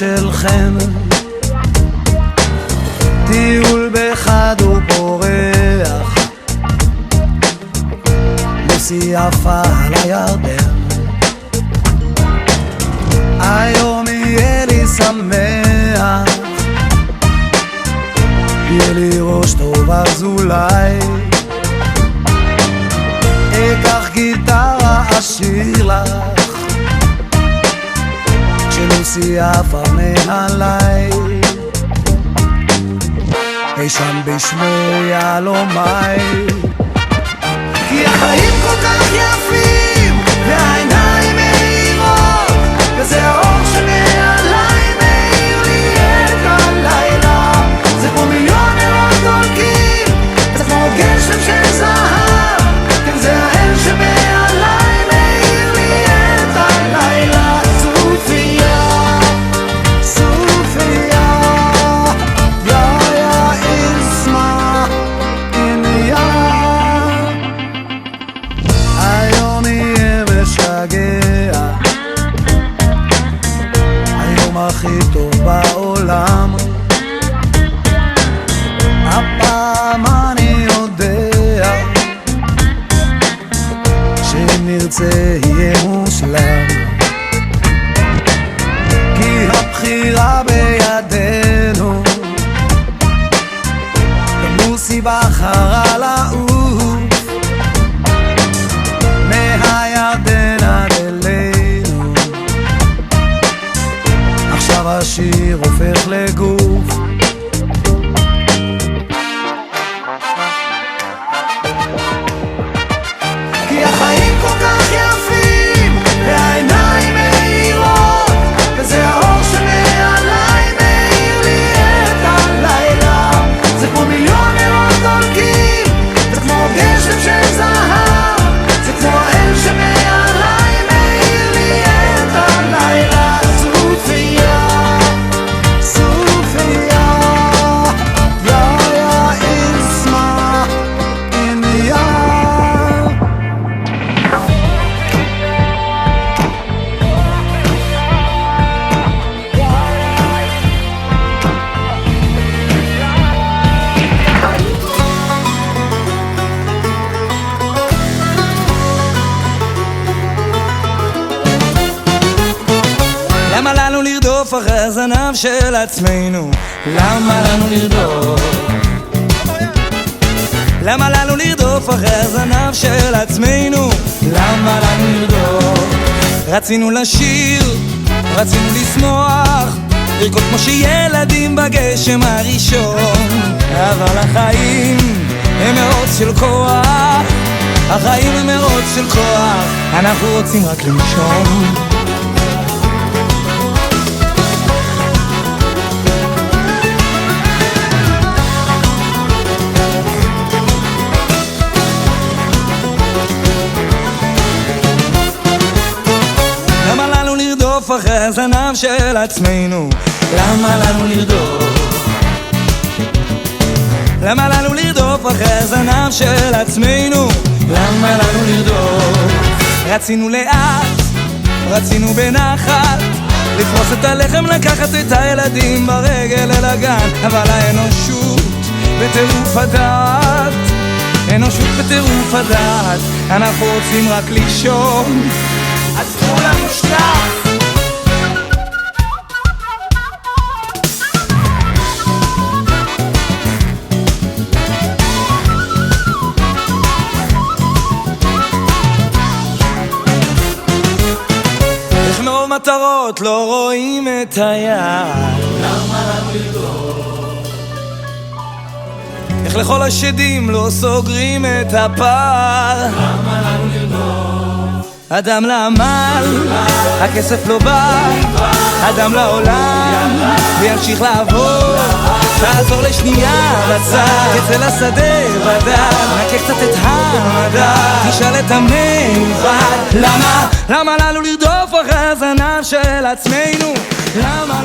שלכם, טיול בחד ופורח, לוסי יפה על הירדן. היום יהיה לי שמח, יהיה לי ראש טוב, אז אולי אקח גיטרה אשיר לך כשלוסי יפה מעליי, אי שם בשמי יהלומי. כי החיים כל כך יפים והעיניים מהירות, וזה האור שמעליי מאיר לי את הלילה. זה כמו מיליון נרות דולקים, זה כמו גשם של זהב, כן זה האל שמעליי מאיר לי את הלילה. סופיה, סופיה, יא איסמה איניה. היום יהיה משגע, היום הכי טוב בעולם. הפעם אני יודע שאם נרצה יהיה מושלם, כי הבחירה בידינו. ומוסי בחרה לעוף מהירדן עד אלינו, עכשיו השיר הופך לגוף. כי החיים כל כך יפים והעיניים מהירות, וזה האור שמעליי מאיר לי את הלילה. זה כמו מיליון נרות דולקים, זה כמו גשם של זהב, זה כמו האל שמעליי מאיר לי את הלילה. סופיה, סופיה, יא איסמה איניה. למה לנו לרדוף אחרי הזנב של עצמנו? למה לנו לרדוף? למה לנו לרדוף אחרי הזנב של עצמנו? למה לנו לרדוף? רצינו לשיר, רצינו לשמוח, לרקוד כמו שילדים בגשם הראשון. אבל החיים הם מרוץ של כוח, החיים הם מרוץ של כוח, אנחנו רוצים רק לנשום. למה לנו לרדוף אחרי הזנב של עצמנו? למה לנו לרדוף? למה לנו לרדוף אחרי הזנב של עצמנו? למה לנו לרדוף? רצינו לאט, רצינו בנחת, לפרוס את הלחם, לקחת את הילדים ברגל אל הגן. אבל האנושות בטירוף הדעת, אנושות בטירוף הדעת, אנחנו רוצים רק לישון, אז כולם נשכח. איך מרוב מטרות לא רואים את היד? למה לנו לרדוף? איך לכל השדים לא סוגרים את הפער? למה לנו לרדוף? אדם לעמל, הכסף לא בא, אדם לעולם, וימשיך לעבוד. תעזור לשנייה בצד, יצא לשדה בדד, נקה קצת את המדע, תשאל את המיוחד. למה לנו לרדוף אחרי הזנב של עצמנו? למה